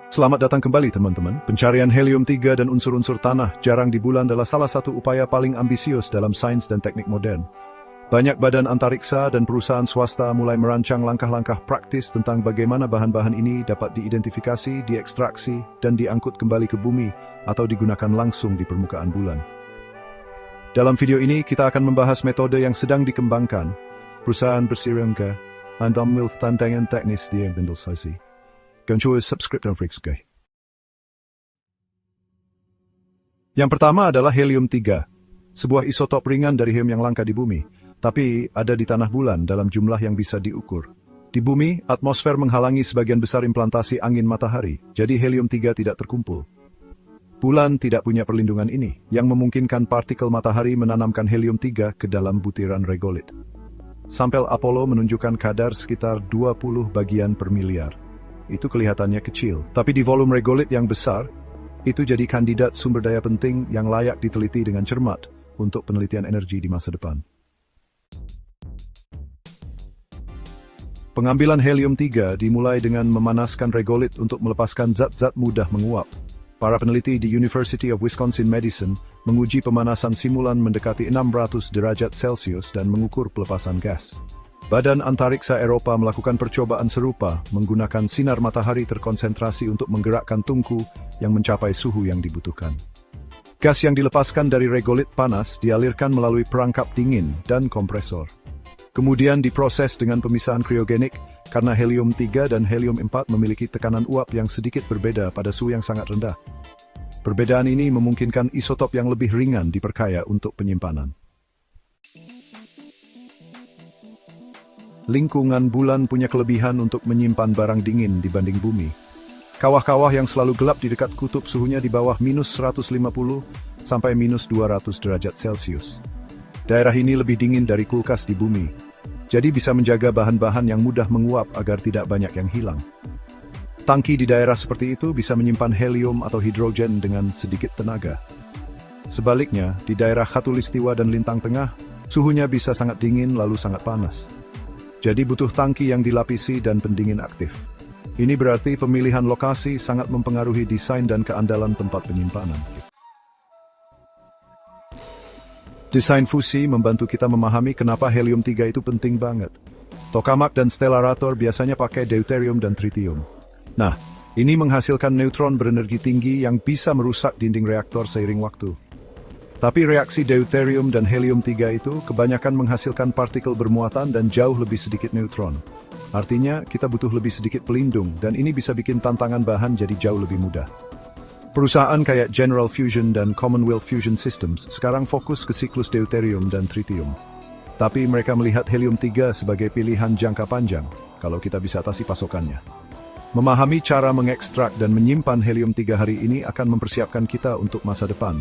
Selamat datang kembali teman-teman. Pencarian helium-3 dan unsur-unsur tanah jarang di bulan adalah salah satu upaya paling ambisius dalam sains dan teknik modern. Banyak badan antariksa dan perusahaan swasta mulai merancang langkah-langkah praktis tentang bagaimana bahan-bahan ini dapat diidentifikasi, diekstraksi, dan diangkut kembali ke bumi atau digunakan langsung di permukaan bulan. Dalam video ini kita akan membahas metode yang sedang dikembangkan perusahaan bersirangka dan memiliki tantangan teknis di Indonesia. Jangan subscribe dan subscribe. Yang pertama adalah helium-3, sebuah isotop ringan dari helium yang langka di bumi, tapi ada di tanah bulan dalam jumlah yang bisa diukur. Di bumi, atmosfer menghalangi sebagian besar implantasi angin matahari, jadi helium-3 tidak terkumpul. Bulan tidak punya perlindungan ini, yang memungkinkan partikel matahari menanamkan helium-3 ke dalam butiran regolith. Sampel Apollo menunjukkan kadar sekitar 20 bagian per miliar. Itu kelihatannya kecil, tapi di volume regolith yang besar, itu jadi kandidat sumber daya penting yang layak diteliti dengan cermat untuk penelitian energi di masa depan. Pengambilan helium-3 dimulai dengan memanaskan regolith untuk melepaskan zat-zat mudah menguap. Para peneliti di University of Wisconsin-Madison menguji pemanasan simulan mendekati 600 derajat Celcius dan mengukur pelepasan gas. Badan Antariksa Eropa melakukan percobaan serupa menggunakan sinar matahari terkonsentrasi untuk menggerakkan tungku yang mencapai suhu yang dibutuhkan. Gas yang dilepaskan dari regolith panas dialirkan melalui perangkap dingin dan kompresor. Kemudian diproses dengan pemisahan kriogenik karena helium-3 dan helium-4 memiliki tekanan uap yang sedikit berbeda pada suhu yang sangat rendah. Perbedaan ini memungkinkan isotop yang lebih ringan diperkaya untuk penyimpanan. Lingkungan bulan punya kelebihan untuk menyimpan barang dingin dibanding bumi. Kawah-kawah yang selalu gelap di dekat kutub suhunya di bawah minus 150 sampai minus 200 derajat Celcius. Daerah ini lebih dingin dari kulkas di bumi, jadi bisa menjaga bahan-bahan yang mudah menguap agar tidak banyak yang hilang. Tangki di daerah seperti itu bisa menyimpan helium atau hidrogen dengan sedikit tenaga. Sebaliknya, di daerah Khatulistiwa dan Lintang Tengah, suhunya bisa sangat dingin lalu sangat panas. Jadi butuh tangki yang dilapisi dan pendingin aktif. Ini berarti pemilihan lokasi sangat mempengaruhi desain dan keandalan tempat penyimpanan. Desain fusi membantu kita memahami kenapa helium-3 itu penting banget. Tokamak dan stellarator biasanya pakai deuterium dan tritium. Nah, ini menghasilkan neutron berenergi tinggi yang bisa merusak dinding reaktor seiring waktu. Tapi reaksi deuterium dan helium-3 itu kebanyakan menghasilkan partikel bermuatan dan jauh lebih sedikit neutron. Artinya, kita butuh lebih sedikit pelindung, dan ini bisa bikin tantangan bahan jadi jauh lebih mudah. Perusahaan kayak General Fusion dan Commonwealth Fusion Systems sekarang fokus ke siklus deuterium dan tritium. Tapi mereka melihat helium-3 sebagai pilihan jangka panjang, kalau kita bisa atasi pasokannya. Memahami cara mengekstrak dan menyimpan helium-3 hari ini akan mempersiapkan kita untuk masa depan,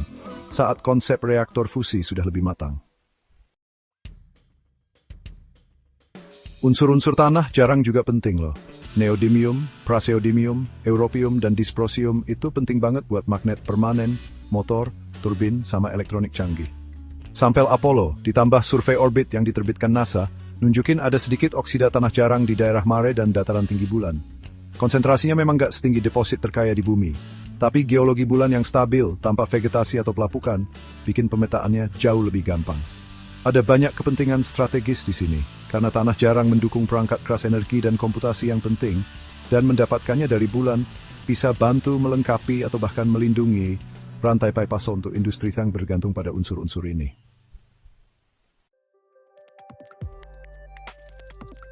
saat konsep reaktor fusi sudah lebih matang. Unsur-unsur tanah jarang juga penting loh. Neodymium, praseodymium, europium, dan dysprosium itu penting banget buat magnet permanen, motor, turbin, sama elektronik canggih. Sampel Apollo ditambah survei orbit yang diterbitkan NASA nunjukin ada sedikit oksida tanah jarang di daerah mare dan dataran tinggi bulan. Konsentrasinya memang gak setinggi deposit terkaya di bumi, tapi geologi bulan yang stabil tanpa vegetasi atau pelapukan bikin pemetaannya jauh lebih gampang. Ada banyak kepentingan strategis di sini, karena tanah jarang mendukung perangkat keras energi dan komputasi yang penting, dan mendapatkannya dari bulan bisa bantu melengkapi atau bahkan melindungi rantai pipa untuk industri yang bergantung pada unsur-unsur ini.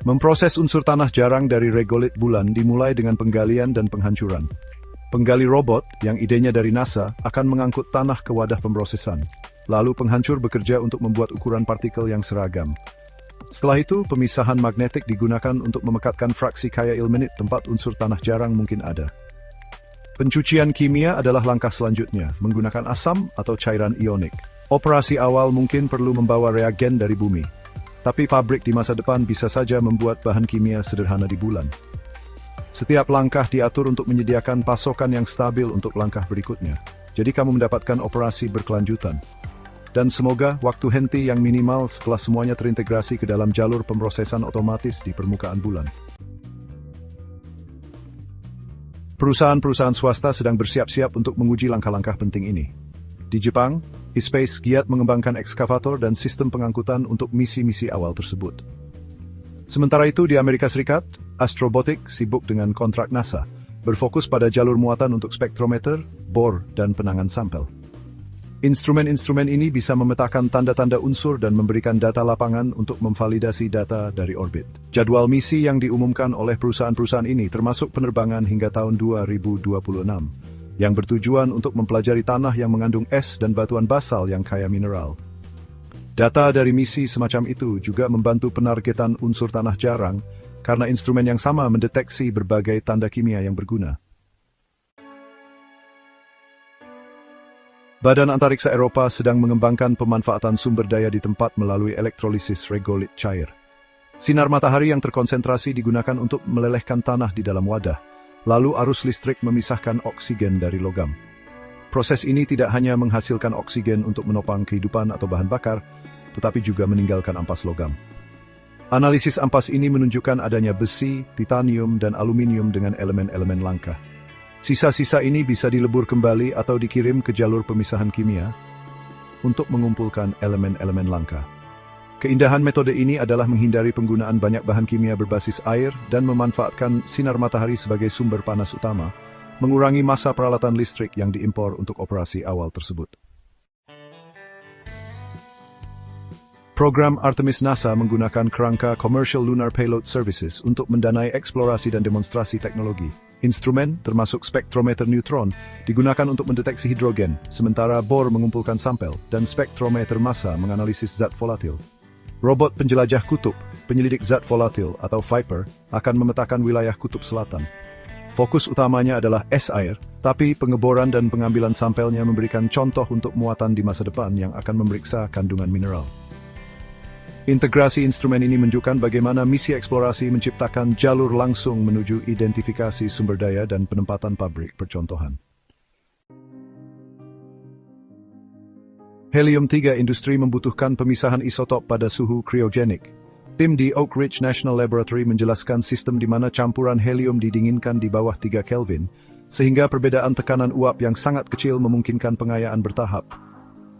Memproses unsur tanah jarang dari regolith bulan dimulai dengan penggalian dan penghancuran. Penggali robot, yang idenya dari NASA, akan mengangkut tanah ke wadah pemrosesan. Lalu penghancur bekerja untuk membuat ukuran partikel yang seragam. Setelah itu, pemisahan magnetik digunakan untuk memekatkan fraksi kaya ilmenit tempat unsur tanah jarang mungkin ada. Pencucian kimia adalah langkah selanjutnya, menggunakan asam atau cairan ionik. Operasi awal mungkin perlu membawa reagen dari bumi. Tapi pabrik di masa depan bisa saja membuat bahan kimia sederhana di bulan. Setiap langkah diatur untuk menyediakan pasokan yang stabil untuk langkah berikutnya. Jadi kamu mendapatkan operasi berkelanjutan. Dan semoga waktu henti yang minimal setelah semuanya terintegrasi ke dalam jalur pemrosesan otomatis di permukaan bulan. Perusahaan-perusahaan swasta sedang bersiap-siap untuk menguji langkah-langkah penting ini. Di Jepang, eSpace giat mengembangkan ekskavator dan sistem pengangkutan untuk misi-misi awal tersebut. Sementara itu di Amerika Serikat, Astrobotic sibuk dengan kontrak NASA, berfokus pada jalur muatan untuk spektrometer, bor, dan penangan sampel. Instrumen-instrumen ini bisa memetakan tanda-tanda unsur dan memberikan data lapangan untuk memvalidasi data dari orbit. Jadwal misi yang diumumkan oleh perusahaan-perusahaan ini termasuk penerbangan hingga tahun 2026, yang bertujuan untuk mempelajari tanah yang mengandung es dan batuan basal yang kaya mineral. Data dari misi semacam itu juga membantu penargetan unsur tanah jarang, karena instrumen yang sama mendeteksi berbagai tanda kimia yang berguna. Badan Antariksa Eropa sedang mengembangkan pemanfaatan sumber daya di tempat melalui elektrolisis regolit cair. Sinar matahari yang terkonsentrasi digunakan untuk melelehkan tanah di dalam wadah, lalu arus listrik memisahkan oksigen dari logam. Proses ini tidak hanya menghasilkan oksigen untuk menopang kehidupan atau bahan bakar, tetapi juga meninggalkan ampas logam. Analisis ampas ini menunjukkan adanya besi, titanium, dan aluminium dengan elemen-elemen langka. Sisa-sisa ini bisa dilebur kembali atau dikirim ke jalur pemisahan kimia untuk mengumpulkan elemen-elemen langka. Keindahan metode ini adalah menghindari penggunaan banyak bahan kimia berbasis air dan memanfaatkan sinar matahari sebagai sumber panas utama, mengurangi massa peralatan listrik yang diimpor untuk operasi awal tersebut. Program Artemis NASA menggunakan kerangka Commercial Lunar Payload Services untuk mendanai eksplorasi dan demonstrasi teknologi. Instrumen, termasuk spektrometer neutron, digunakan untuk mendeteksi hidrogen, sementara bor mengumpulkan sampel, dan spektrometer massa menganalisis zat volatil. Robot penjelajah kutub, penyelidik zat volatil atau Viper, akan memetakan wilayah kutub selatan. Fokus utamanya adalah es air, tapi pengeboran dan pengambilan sampelnya memberikan contoh untuk muatan di masa depan yang akan memeriksa kandungan mineral. Integrasi instrumen ini menunjukkan bagaimana misi eksplorasi menciptakan jalur langsung menuju identifikasi sumber daya dan penempatan pabrik percontohan. Helium-3 industri membutuhkan pemisahan isotop pada suhu kriogenik. Tim di Oak Ridge National Laboratory menjelaskan sistem di mana campuran helium didinginkan di bawah 3 Kelvin, sehingga perbedaan tekanan uap yang sangat kecil memungkinkan pengayaan bertahap.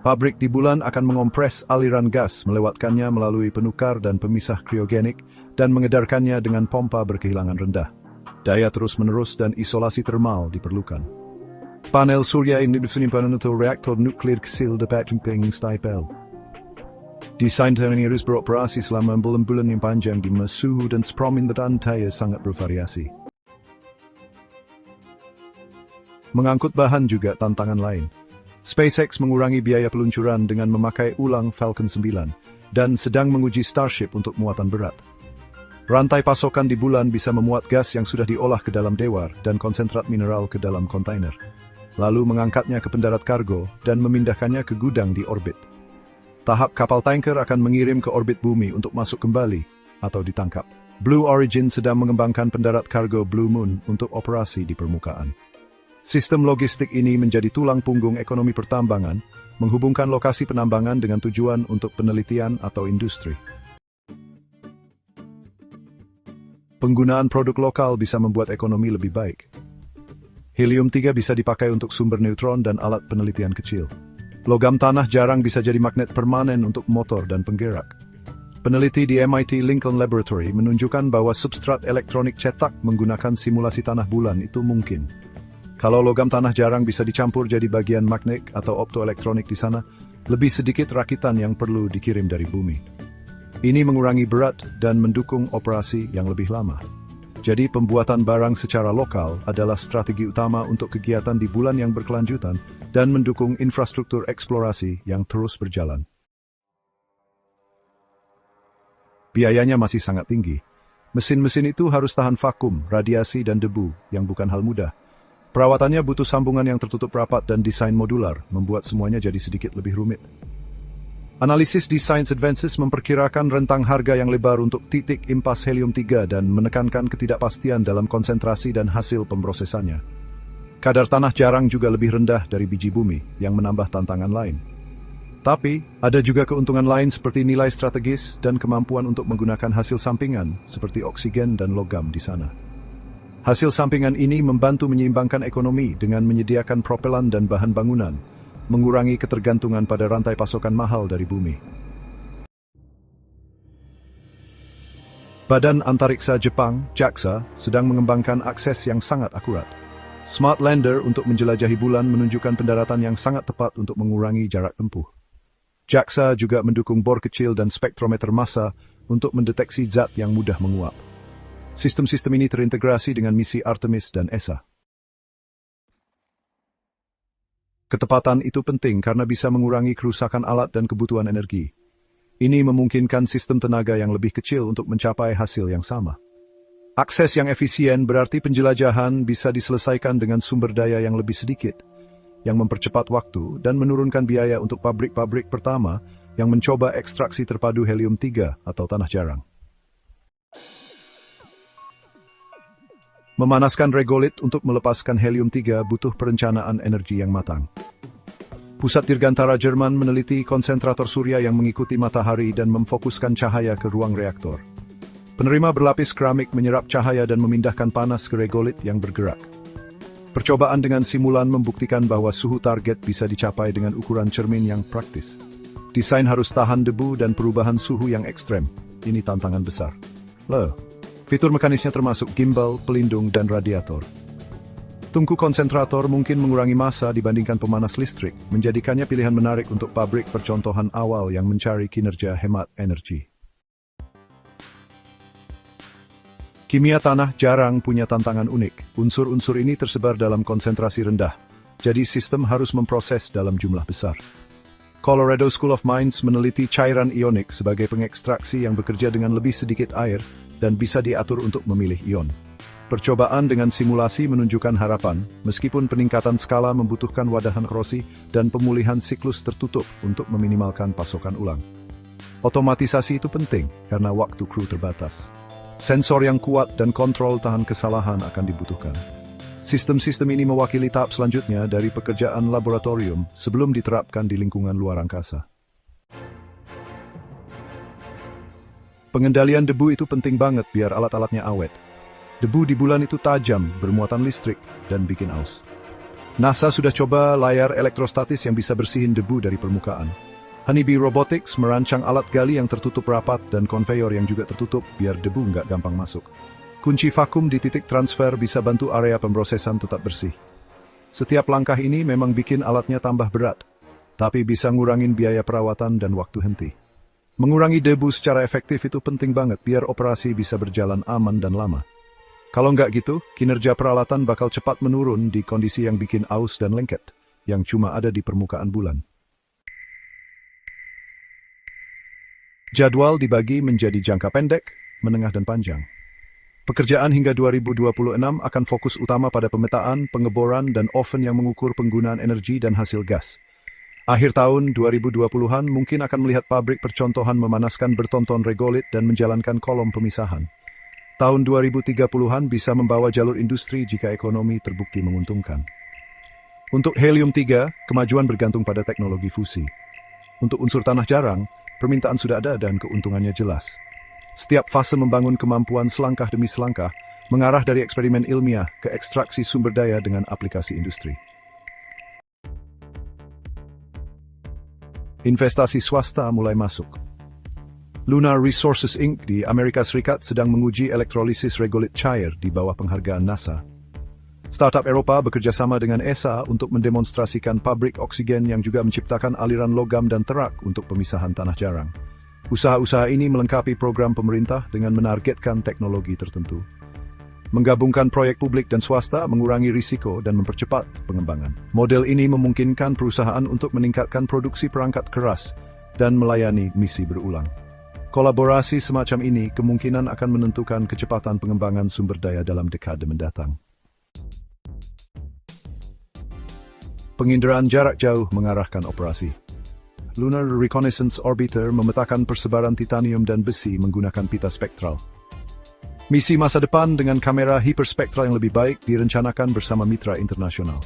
Pabrik di bulan akan mengompres aliran gas, melewatkannya melalui penukar dan pemisah kriogenik, dan mengedarkannya dengan pompa berkehilangan rendah. Daya terus-menerus dan isolasi termal diperlukan. Panel surya ini disimpan untuk reaktor nuklir kecil dapat stipel. Desain ini harus beroperasi selama bulan-bulan yang panjang di mana suhu dan permintaan daya sangat bervariasi. Mengangkut bahan juga tantangan lain. SpaceX mengurangi biaya peluncuran dengan memakai ulang Falcon 9 dan sedang menguji Starship untuk muatan berat. Rantai pasokan di bulan bisa memuat gas yang sudah diolah ke dalam dewar dan konsentrat mineral ke dalam kontainer, lalu mengangkatnya ke pendarat kargo dan memindahkannya ke gudang di orbit. Tahap kapal tanker akan mengirim ke orbit bumi untuk masuk kembali atau ditangkap. Blue Origin sedang mengembangkan pendarat kargo Blue Moon untuk operasi di permukaan. Sistem logistik ini menjadi tulang punggung ekonomi pertambangan, menghubungkan lokasi penambangan dengan tujuan untuk penelitian atau industri. Penggunaan produk lokal bisa membuat ekonomi lebih baik. Helium-3 bisa dipakai untuk sumber neutron dan alat penelitian kecil. Logam tanah jarang bisa jadi magnet permanen untuk motor dan penggerak. Peneliti di MIT Lincoln Laboratory menunjukkan bahwa substrat elektronik cetak menggunakan simulasi tanah bulan itu mungkin. Kalau logam tanah jarang bisa dicampur jadi bagian magnet atau optoelektronik di sana, lebih sedikit rakitan yang perlu dikirim dari bumi. Ini mengurangi berat dan mendukung operasi yang lebih lama. Jadi pembuatan barang secara lokal adalah strategi utama untuk kegiatan di bulan yang berkelanjutan dan mendukung infrastruktur eksplorasi yang terus berjalan. Biayanya masih sangat tinggi. Mesin-mesin itu harus tahan vakum, radiasi, dan debu, yang bukan hal mudah. Perawatannya butuh sambungan yang tertutup rapat dan desain modular, membuat semuanya jadi sedikit lebih rumit. Analisis di Science Advances memperkirakan rentang harga yang lebar untuk titik impas helium-3 dan menekankan ketidakpastian dalam konsentrasi dan hasil pemrosesannya. Kadar tanah jarang juga lebih rendah dari biji bumi, yang menambah tantangan lain. Tapi, ada juga keuntungan lain seperti nilai strategis dan kemampuan untuk menggunakan hasil sampingan, seperti oksigen dan logam di sana. Hasil sampingan ini membantu menyeimbangkan ekonomi dengan menyediakan propelan dan bahan bangunan, mengurangi ketergantungan pada rantai pasokan mahal dari bumi. Badan Antariksa Jepang, JAXA, sedang mengembangkan akses yang sangat akurat. Smart Lander untuk menjelajahi bulan menunjukkan pendaratan yang sangat tepat untuk mengurangi jarak tempuh. JAXA juga mendukung bor kecil dan spektrometer massa untuk mendeteksi zat yang mudah menguap. Sistem-sistem ini terintegrasi dengan misi Artemis dan ESA. Ketepatan itu penting karena bisa mengurangi kerusakan alat dan kebutuhan energi. Ini memungkinkan sistem tenaga yang lebih kecil untuk mencapai hasil yang sama. Akses yang efisien berarti penjelajahan bisa diselesaikan dengan sumber daya yang lebih sedikit, yang mempercepat waktu dan menurunkan biaya untuk pabrik-pabrik pertama yang mencoba ekstraksi terpadu helium-3 atau tanah jarang. Memanaskan regolit untuk melepaskan helium-3 butuh perencanaan energi yang matang. Pusat Dirgantara Jerman meneliti konsentrator surya yang mengikuti matahari dan memfokuskan cahaya ke ruang reaktor. Penerima berlapis keramik menyerap cahaya dan memindahkan panas ke regolit yang bergerak. Percobaan dengan simulan membuktikan bahwa suhu target bisa dicapai dengan ukuran cermin yang praktis. Desain harus tahan debu dan perubahan suhu yang ekstrem. Ini tantangan besar. Fitur mekanisnya termasuk gimbal, pelindung, dan radiator. Tungku konsentrator mungkin mengurangi massa dibandingkan pemanas listrik, menjadikannya pilihan menarik untuk pabrik percontohan awal yang mencari kinerja hemat energi. Kimia tanah jarang punya tantangan unik. Unsur-unsur ini tersebar dalam konsentrasi rendah, jadi sistem harus memproses dalam jumlah besar. Colorado School of Mines meneliti cairan ionik sebagai pengekstraksi yang bekerja dengan lebih sedikit air dan bisa diatur untuk memilih ion. Percobaan dengan simulasi menunjukkan harapan, meskipun peningkatan skala membutuhkan wadahan korosi dan pemulihan siklus tertutup untuk meminimalkan pasokan ulang. Otomatisasi itu penting karena waktu kru terbatas. Sensor yang kuat dan kontrol tahan kesalahan akan dibutuhkan. Sistem-sistem ini mewakili tahap selanjutnya dari pekerjaan laboratorium sebelum diterapkan di lingkungan luar angkasa. Pengendalian debu itu penting banget biar alat-alatnya awet. Debu di bulan itu tajam, bermuatan listrik, dan bikin aus. NASA sudah coba layar elektrostatis yang bisa bersihin debu dari permukaan. Honeybee Robotics merancang alat gali yang tertutup rapat dan konveyor yang juga tertutup biar debu nggak gampang masuk. Kunci vakum di titik transfer bisa bantu area pemrosesan tetap bersih. Setiap langkah ini memang bikin alatnya tambah berat, tapi bisa ngurangin biaya perawatan dan waktu henti. Mengurangi debu secara efektif itu penting banget biar operasi bisa berjalan aman dan lama. Kalau nggak gitu, kinerja peralatan bakal cepat menurun di kondisi yang bikin aus dan lengket, yang cuma ada di permukaan bulan. Jadwal dibagi menjadi jangka pendek, menengah dan panjang. Pekerjaan hingga 2026 akan fokus utama pada pemetaan, pengeboran, dan oven yang mengukur penggunaan energi dan hasil gas. Akhir tahun 2020-an mungkin akan melihat pabrik percontohan memanaskan bertonton regolit dan menjalankan kolom pemisahan. Tahun 2030-an bisa membawa jalur industri jika ekonomi terbukti menguntungkan. Untuk helium-3, kemajuan bergantung pada teknologi fusi. Untuk unsur tanah jarang, permintaan sudah ada dan keuntungannya jelas. Setiap fase membangun kemampuan selangkah demi selangkah, mengarah dari eksperimen ilmiah ke ekstraksi sumber daya dengan aplikasi industri. Investasi swasta mulai masuk. Lunar Resources Inc. di Amerika Serikat sedang menguji elektrolisis regolit cair di bawah penghargaan NASA. Startup Eropa bekerja sama dengan ESA untuk mendemonstrasikan pabrik oksigen yang juga menciptakan aliran logam dan terak untuk pemisahan tanah jarang. Usaha-usaha ini melengkapi program pemerintah dengan menargetkan teknologi tertentu. Menggabungkan proyek publik dan swasta mengurangi risiko dan mempercepat pengembangan. Model ini memungkinkan perusahaan untuk meningkatkan produksi perangkat keras dan melayani misi berulang. Kolaborasi semacam ini kemungkinan akan menentukan kecepatan pengembangan sumber daya dalam dekade mendatang. Penginderaan jarak jauh mengarahkan operasi. Lunar Reconnaissance Orbiter memetakan persebaran titanium dan besi menggunakan pita spektral. Misi masa depan dengan kamera hiperspektral yang lebih baik direncanakan bersama mitra internasional.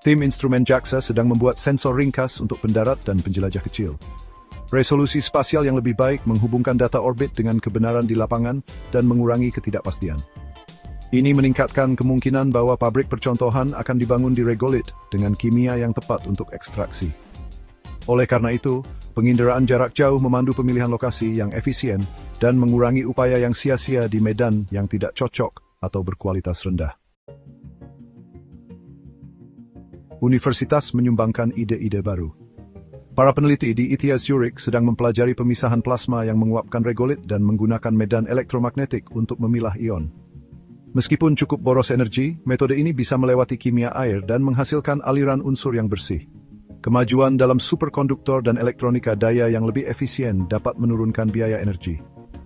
Tim instrumen JAXA sedang membuat sensor ringkas untuk pendarat dan penjelajah kecil. Resolusi spasial yang lebih baik menghubungkan data orbit dengan kebenaran di lapangan dan mengurangi ketidakpastian. Ini meningkatkan kemungkinan bahwa pabrik percontohan akan dibangun di regolith dengan kimia yang tepat untuk ekstraksi. Oleh karena itu, penginderaan jarak jauh memandu pemilihan lokasi yang efisien dan mengurangi upaya yang sia-sia di medan yang tidak cocok atau berkualitas rendah. Universitas menyumbangkan ide-ide baru. Para peneliti di ETH Zurich sedang mempelajari pemisahan plasma yang menguapkan regolith dan menggunakan medan elektromagnetik untuk memilah ion. Meskipun cukup boros energi, metode ini bisa melewati kimia air dan menghasilkan aliran unsur yang bersih. Kemajuan dalam superkonduktor dan elektronika daya yang lebih efisien dapat menurunkan biaya energi.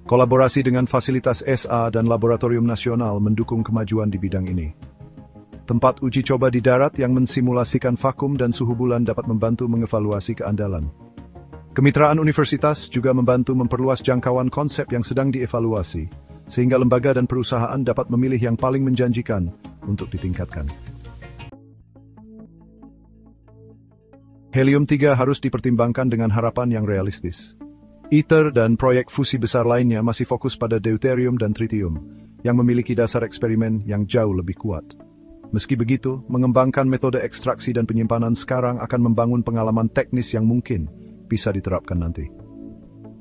Kolaborasi dengan fasilitas SA dan laboratorium nasional mendukung kemajuan di bidang ini. Tempat uji coba di darat yang mensimulasikan vakum dan suhu bulan dapat membantu mengevaluasi keandalan. Kemitraan universitas juga membantu memperluas jangkauan konsep yang sedang dievaluasi, sehingga lembaga dan perusahaan dapat memilih yang paling menjanjikan untuk ditingkatkan. Helium-3 harus dipertimbangkan dengan harapan yang realistis. ITER dan proyek fusi besar lainnya masih fokus pada deuterium dan tritium, yang memiliki dasar eksperimen yang jauh lebih kuat. Meski begitu, mengembangkan metode ekstraksi dan penyimpanan sekarang akan membangun pengalaman teknis yang mungkin bisa diterapkan nanti.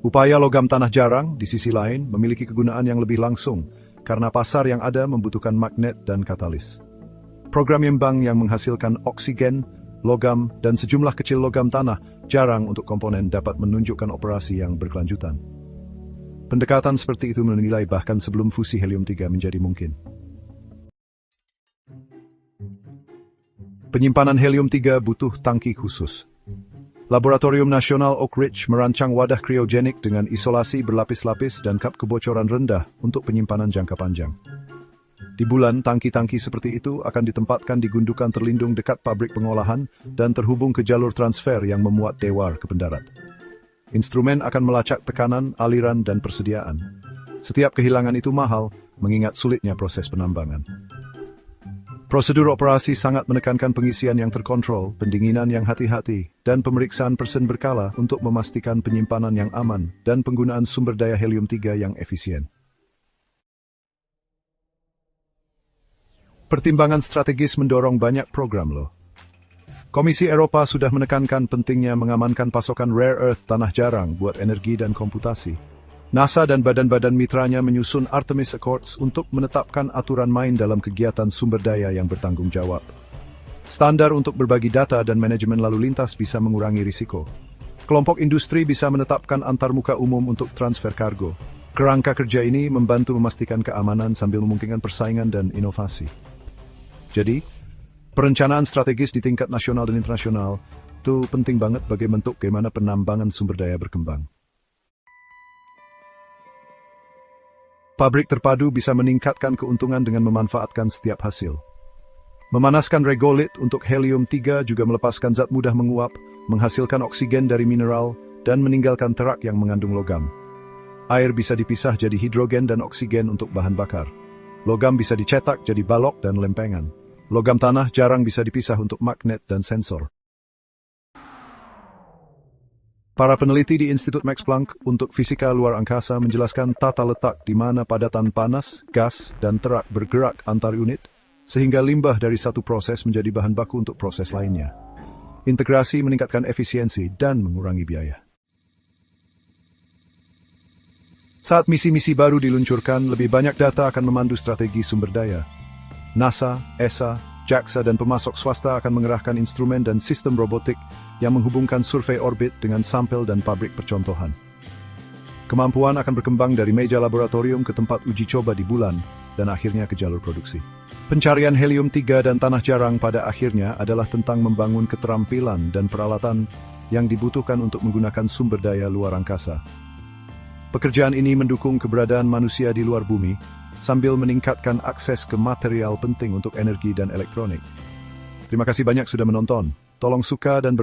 Upaya logam tanah jarang, di sisi lain, memiliki kegunaan yang lebih langsung, karena pasar yang ada membutuhkan magnet dan katalis. Program Yembang yang menghasilkan oksigen, logam, dan sejumlah kecil logam tanah jarang untuk komponen dapat menunjukkan operasi yang berkelanjutan. Pendekatan seperti itu menilai bahkan sebelum fusi helium-3 menjadi mungkin. Penyimpanan helium-3 butuh tangki khusus. Laboratorium Nasional Oak Ridge merancang wadah kriogenik dengan isolasi berlapis-lapis dan kap kebocoran rendah untuk penyimpanan jangka panjang. Di bulan, tangki-tangki seperti itu akan ditempatkan di gundukan terlindung dekat pabrik pengolahan dan terhubung ke jalur transfer yang memuat dewar ke pendarat. Instrumen akan melacak tekanan, aliran, dan persediaan. Setiap kehilangan itu mahal, mengingat sulitnya proses penambangan. Prosedur operasi sangat menekankan pengisian yang terkontrol, pendinginan yang hati-hati, dan pemeriksaan persen berkala untuk memastikan penyimpanan yang aman dan penggunaan sumber daya helium-3 yang efisien. Pertimbangan strategis mendorong banyak program loh. Komisi Eropa sudah menekankan pentingnya mengamankan pasokan rare earth tanah jarang buat energi dan komputasi. NASA dan badan-badan mitranya menyusun Artemis Accords untuk menetapkan aturan main dalam kegiatan sumber daya yang bertanggung jawab. Standar untuk berbagi data dan manajemen lalu lintas bisa mengurangi risiko. Kelompok industri bisa menetapkan antarmuka umum untuk transfer kargo. Kerangka kerja ini membantu memastikan keamanan sambil memungkinkan persaingan dan inovasi. Jadi, perencanaan strategis di tingkat nasional dan internasional itu penting banget bagi bentuk bagaimana penambangan sumber daya berkembang. Pabrik terpadu bisa meningkatkan keuntungan dengan memanfaatkan setiap hasil. Memanaskan regolith untuk helium-3 juga melepaskan zat mudah menguap, menghasilkan oksigen dari mineral, dan meninggalkan terak yang mengandung logam. Air bisa dipisah jadi hidrogen dan oksigen untuk bahan bakar. Logam bisa dicetak jadi balok dan lempengan. Logam tanah jarang bisa dipisah untuk magnet dan sensor. Para peneliti di Institut Max Planck untuk Fisika Luar Angkasa menjelaskan tata letak di mana padatan panas, gas, dan terak bergerak antar unit, sehingga limbah dari satu proses menjadi bahan baku untuk proses lainnya. Integrasi meningkatkan efisiensi dan mengurangi biaya. Saat misi-misi baru diluncurkan, lebih banyak data akan memandu strategi sumber daya. NASA, ESA, JAXA dan pemasok swasta akan mengerahkan instrumen dan sistem robotik yang menghubungkan survei orbit dengan sampel dan pabrik percontohan. Kemampuan akan berkembang dari meja laboratorium ke tempat uji coba di bulan dan akhirnya ke jalur produksi. Pencarian helium-3 dan tanah jarang pada akhirnya adalah tentang membangun keterampilan dan peralatan yang dibutuhkan untuk menggunakan sumber daya luar angkasa. Pekerjaan ini mendukung keberadaan manusia di luar bumi, sambil meningkatkan akses ke material penting untuk energi dan elektronik. Terima kasih banyak sudah menonton. Tolong suka dan berlangganan.